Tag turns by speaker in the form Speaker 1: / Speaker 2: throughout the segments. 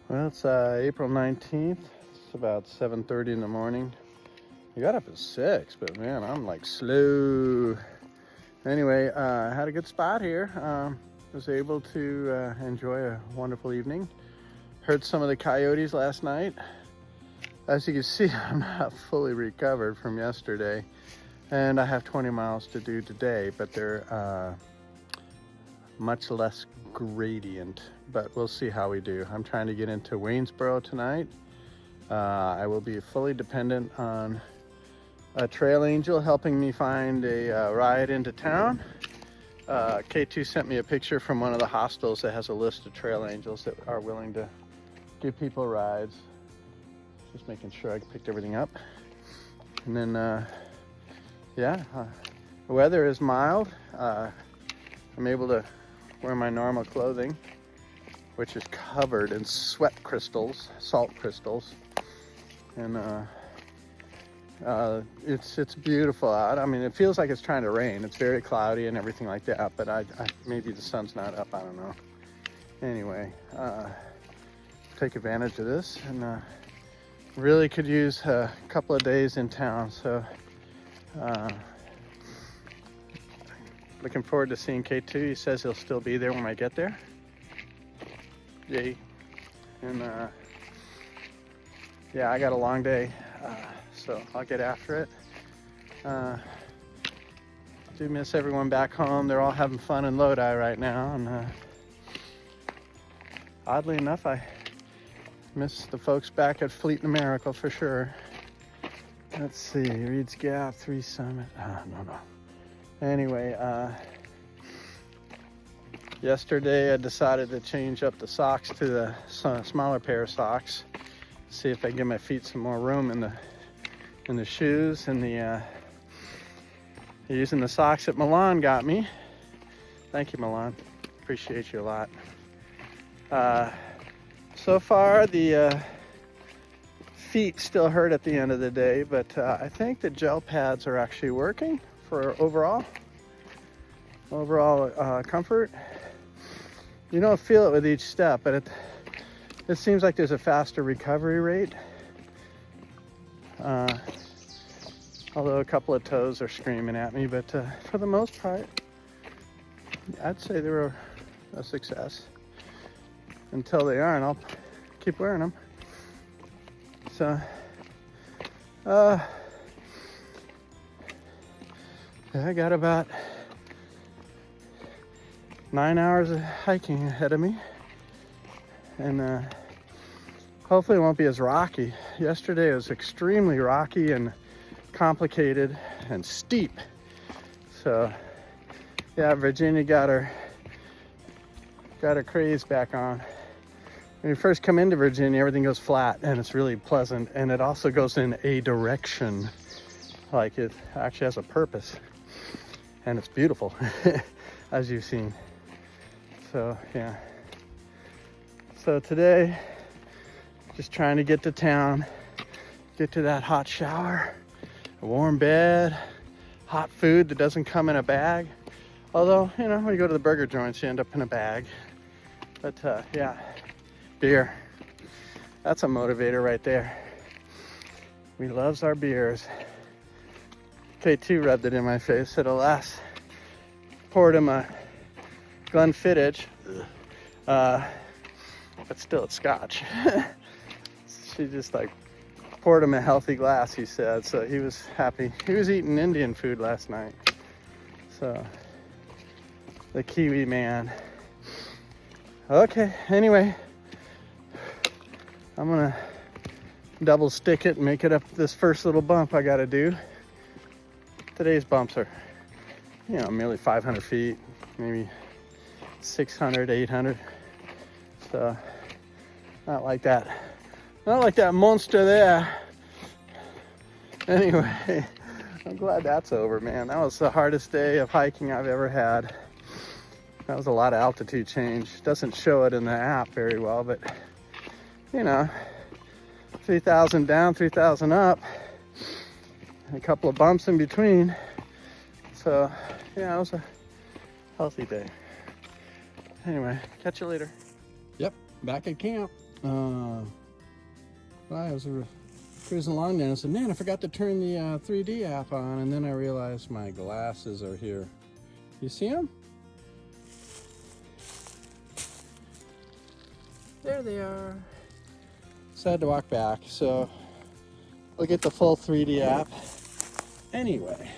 Speaker 1: Well, it's April 19th. It's about 7:30 in the morning. I got up at 6, but man, I'm like slow. Anyway, I had a good spot here. Was able to enjoy a wonderful evening. Heard some of the coyotes last night. As you can see, I'm not fully recovered from yesterday, and I have 20 miles to do today, but they're much less gradient, but we'll see how we do. I'm trying to get into Waynesboro tonight. I will be fully dependent on a trail angel helping me find a ride into town. K2 sent me a picture from one of the hostels that has a list of trail angels that are willing to give people rides. Just making sure I picked everything up. And then, the weather is mild. I'm able to wear my normal clothing, which is covered in sweat crystals, salt crystals. And it's beautiful out. I mean, it feels like it's trying to rain. It's very cloudy and everything like that, but I maybe the sun's not up, I don't know. Anyway, take advantage of this, and really could use a couple of days in town. So looking forward to seeing K2. He says he'll still be there when I get there. Yay. And yeah, I got a long day, so I'll get after it. Do miss everyone back home. They're all having fun in Lodi right now, and oddly enough, I miss the folks back at Fleet and Miracle for sure. Let's see, Reed's Gap, 3 Summit. No. Anyway, yesterday I decided to change up the socks to the smaller pair of socks. See if I can give my feet some more room in the shoes, and using the socks that Milan got me. Thank you, Milan. Appreciate you a lot. So far, the feet still hurt at the end of the day, but I think the gel pads are actually working for overall comfort. You don't feel it with each step, but it seems like there's a faster recovery rate. Although a couple of toes are screaming at me, but for the most part, I'd say they were a success. Until they aren't, I'll keep wearing them. So, I got about 9 hours of hiking ahead of me, and hopefully it won't be as rocky. Yesterday it was extremely rocky and complicated and steep. So, yeah, Virginia got her craze back on. When you first come into Virginia, everything goes flat and it's really pleasant, and it also goes in a direction, like it actually has a purpose, and it's beautiful as you've seen. So yeah, so today just trying to get to town, get to that hot shower, a warm bed, hot food that doesn't come in a bag, although, you know, when you go to the burger joints you end up in a bag. But yeah, beer, that's a motivator right there. We loves our beers. K2 rubbed it in my face, said alas, poured him a Glenfiddich, but still it's scotch. She just like poured him a healthy glass, he said, so he was happy. He was eating Indian food last night, so the Kiwi man. Okay, anyway, I'm gonna double stick it and make it up this first little bump I gotta do. Today's bumps are, you know, merely 500 feet, maybe 600, 800. So not like that monster there. Anyway, I'm glad that's over, man. That was the hardest day of hiking I've ever had. That was a lot of altitude change. Doesn't show it in the app very well, but you know, 3,000 down, 3,000 up, a couple of bumps in between. So yeah, it was a healthy day. Anyway, catch you later.
Speaker 2: Yep, back at camp.
Speaker 1: I was cruising along there and I said, man, I forgot to turn the 3D app on, and then I realized my glasses are here. You see them? There they are. So I had to walk back, so we'll get the full 3D app. Anyway,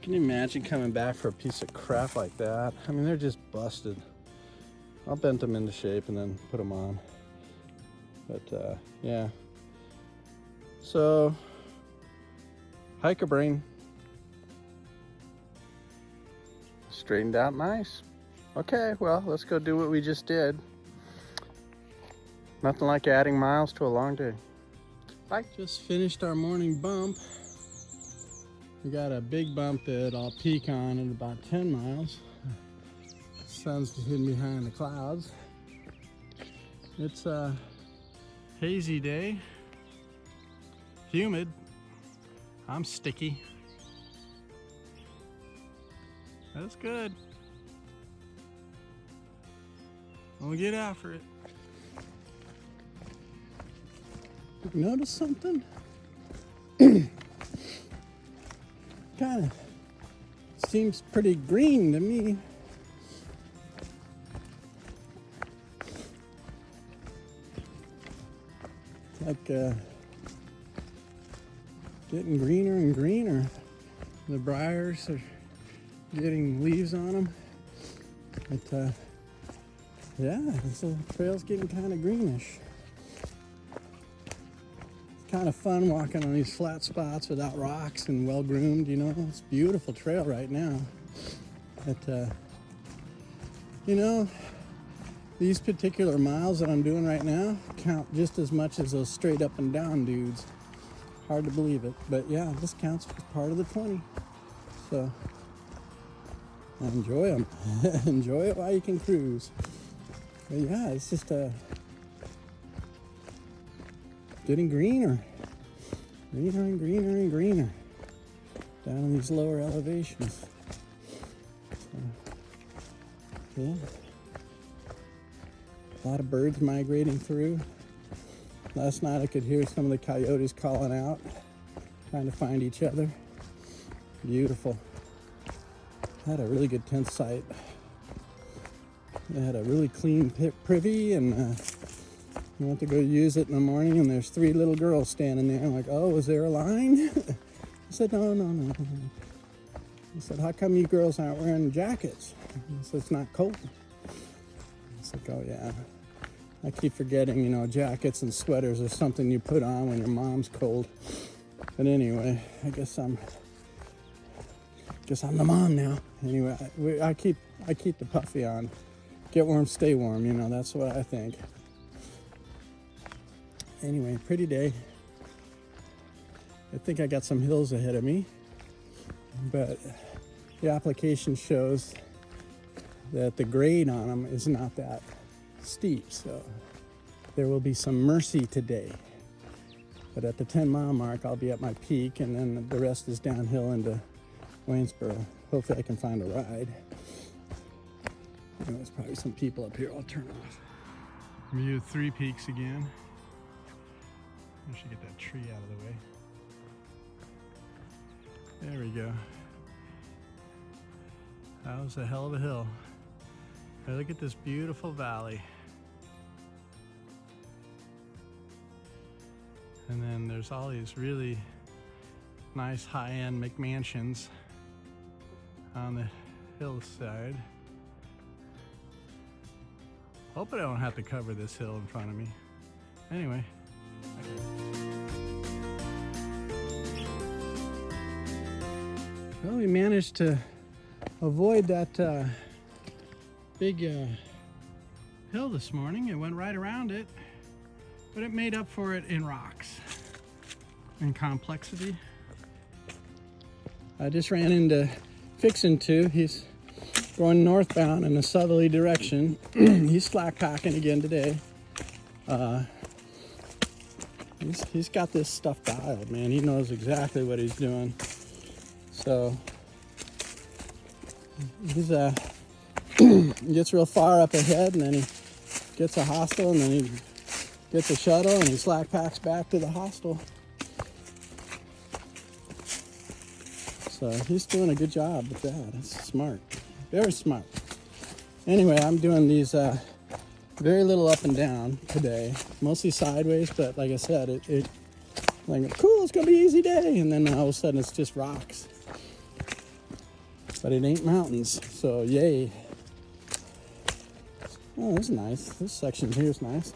Speaker 1: can you imagine coming back for a piece of crap like that? I mean, they're just busted. I'll bend them into shape and then put them on. But yeah. So, hiker brain. Straightened out nice. Okay, well, let's go do what we just did. Nothing like adding miles to a long day. Bye. Just finished our morning bump. We got a big bump that I'll peak on in about 10 miles. The sun's hidden behind the clouds. It's a hazy day. Humid. I'm sticky. That's good. We'll get after it. Notice something? Kind of seems pretty green to me. Like getting greener and greener. The briars are getting leaves on them. But yeah, the trail's getting kind of greenish. It's kind of fun walking on these flat spots without rocks and well groomed, you know. It's a beautiful trail right now. But you know, these particular miles that I'm doing right now count just as much as those straight up and down dudes. Hard to believe it, but yeah, this counts as part of the 20. So enjoy them. Enjoy it while you can cruise. But yeah, it's just getting greener. Greener and greener and greener down in these lower elevations. So, yeah. A lot of birds migrating through. Last night I could hear some of the coyotes calling out, trying to find each other. Beautiful. Had a really good tent site. They had a really clean privy, and I went to go use it in the morning, and there's 3 little girls standing there. I'm like, oh, is there a line? I said, no. I said, how come you girls aren't wearing jackets? I said, it's not cold. It's like, oh yeah. I keep forgetting, you know, jackets and sweaters are something you put on when your mom's cold. But anyway, I guess I'm the mom now. Anyway, I keep the puffy on. Get warm, stay warm, you know, that's what I think. Anyway, pretty day. I think I got some hills ahead of me, but the application shows that the grade on them is not that steep, so there will be some mercy today. But at the 10-mile mark, I'll be at my peak, and then the rest is downhill into Waynesboro. Hopefully I can find a ride. There's probably some people up here. I'll turn off. View 3 peaks again. I should get that tree out of the way. There we go. That was a hell of a hill. Now look at this beautiful valley. And then there's all these really nice high-end McMansions on the hillside. Hope I don't have to cover this hill in front of me. Anyway. Well, we managed to avoid that big hill this morning. It went right around it, but it made up for it in rocks and complexity. I just ran into Fixin' To. He's going northbound in a southerly direction. He's slack packing again today. He's got this stuff dialed, man. He knows exactly what he's doing. So he's he gets real far up ahead, and then he gets a hostel, and then he gets a shuttle, and he slack packs back to the hostel. So he's doing a good job with that. It's smart, very smart. Anyway, I'm doing these very little up and down today, mostly sideways, but like I said, it like, cool, it's gonna be an easy day, and then all of a sudden it's just rocks. But it ain't mountains, so yay. Oh, this is nice. This section here is nice.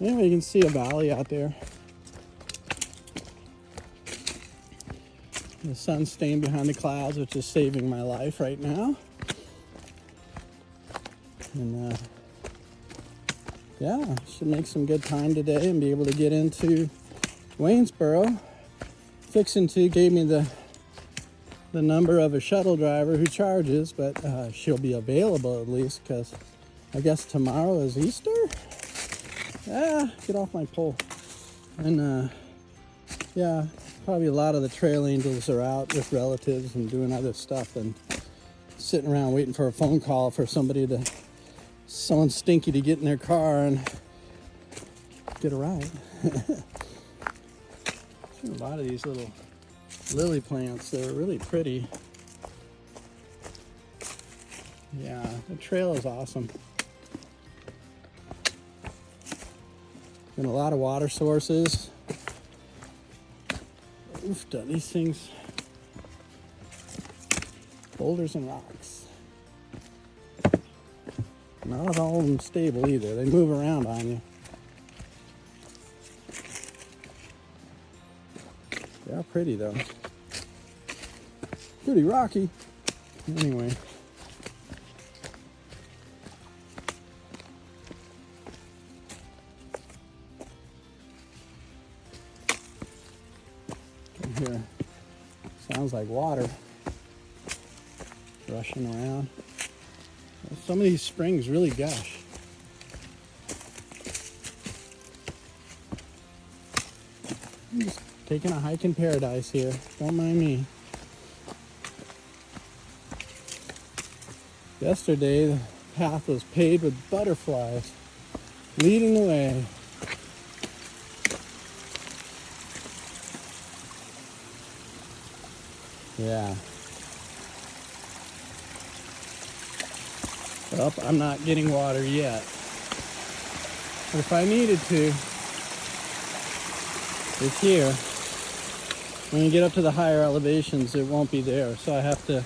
Speaker 1: Anyway, you can see a valley out there. The sun's staying behind the clouds, which is saving my life right now. And yeah, should make some good time today and be able to get into Waynesboro. Fixin' to gave me the number of a shuttle driver who charges, but she'll be available at least, because I guess tomorrow is Easter? Get off my pole. And yeah, probably a lot of the trail angels are out with relatives and doing other stuff and sitting around waiting for a phone call for someone stinky to get in their car and get a ride. A lot of these little lily plants, they're really pretty. Yeah, the trail is awesome. And a lot of water sources. Oof, these things, boulders and rocks. Not all of them stable either. They move around on you. They are pretty though. Pretty rocky. Anyway. Come here. Sounds like water rushing around. Some of these springs really gush. I'm just taking a hike in paradise here. Don't mind me. Yesterday, the path was paved with butterflies leading the way. Yeah. Well, I'm not getting water yet. But if I needed to, it's here. When you get up to the higher elevations, it won't be there. So I have to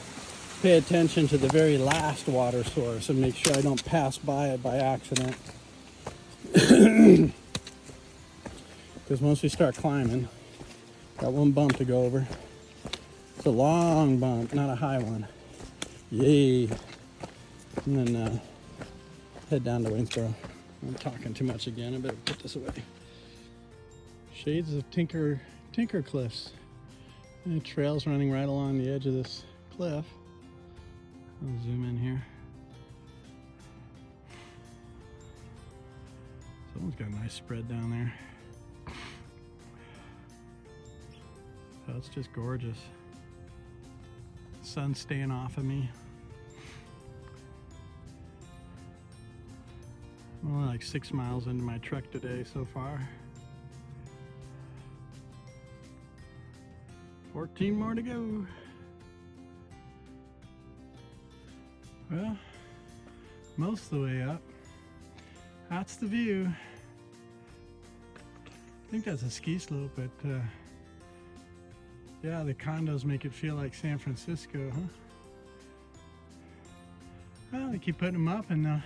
Speaker 1: pay attention to the very last water source and make sure I don't pass by it by accident. Because once we start climbing, got one bump to go over. It's a long bump, not a high one. Yay. And then head down to Waynesboro. I'm talking too much again. I better put this away. Shades of Tinker Cliffs. And trails running right along the edge of this cliff. I'll zoom in here. Someone's got a nice spread down there. Oh, it's just gorgeous. Sun's staying off of me. I'm only like 6 miles into my trek today so far. 14 more to go. Well, most of the way up. That's the view. I think that's a ski slope, but yeah, the condos make it feel like San Francisco, huh? Well, they keep putting them up, and I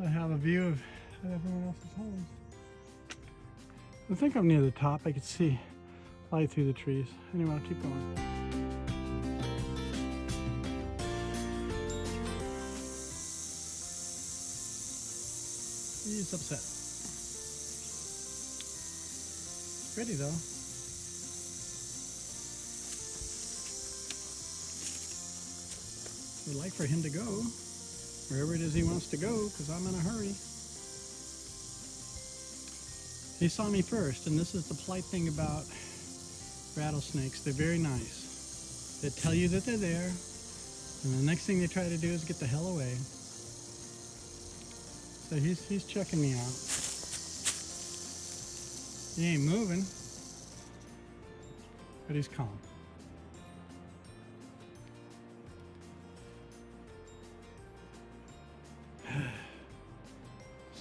Speaker 1: have a view of everyone else's homes. I think I'm near the top. I can see light through the trees. Anyway, I'll keep going. He's upset. It's pretty though. We'd like for him to go wherever it is he wants to go, because I'm in a hurry. He saw me first, and this is the polite thing about rattlesnakes. They're very nice. They tell you that they're there, and the next thing they try to do is get the hell away.
Speaker 2: So he's checking me out. He ain't moving, but he's calm.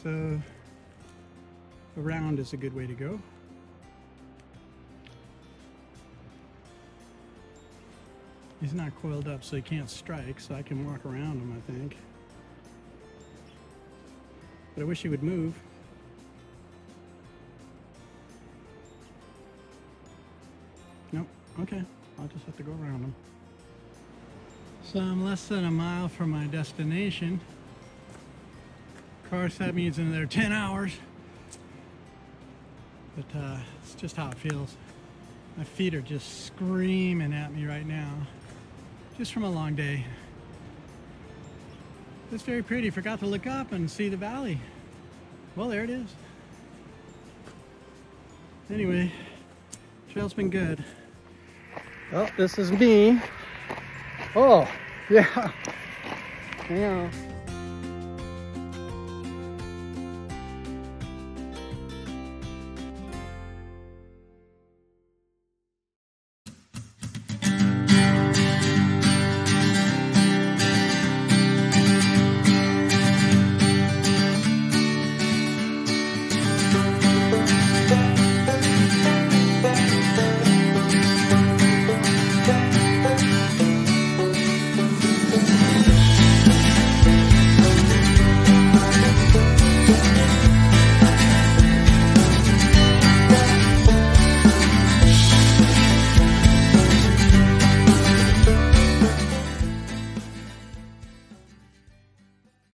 Speaker 2: So around is a good way to go. He's not coiled up, so he can't strike, so I can walk around him, I think. But I wish he would move. Nope, okay, I'll just have to go around him. So I'm less than a mile from my destination. Of course, that means another 10 hours. But it's just how it feels. My feet are just screaming at me right now. Just from a long day. It's very pretty. Forgot to look up and see the valley. Well, there it is. Anyway, trail's been good.
Speaker 1: Oh, this is me. Oh, yeah. Hang on.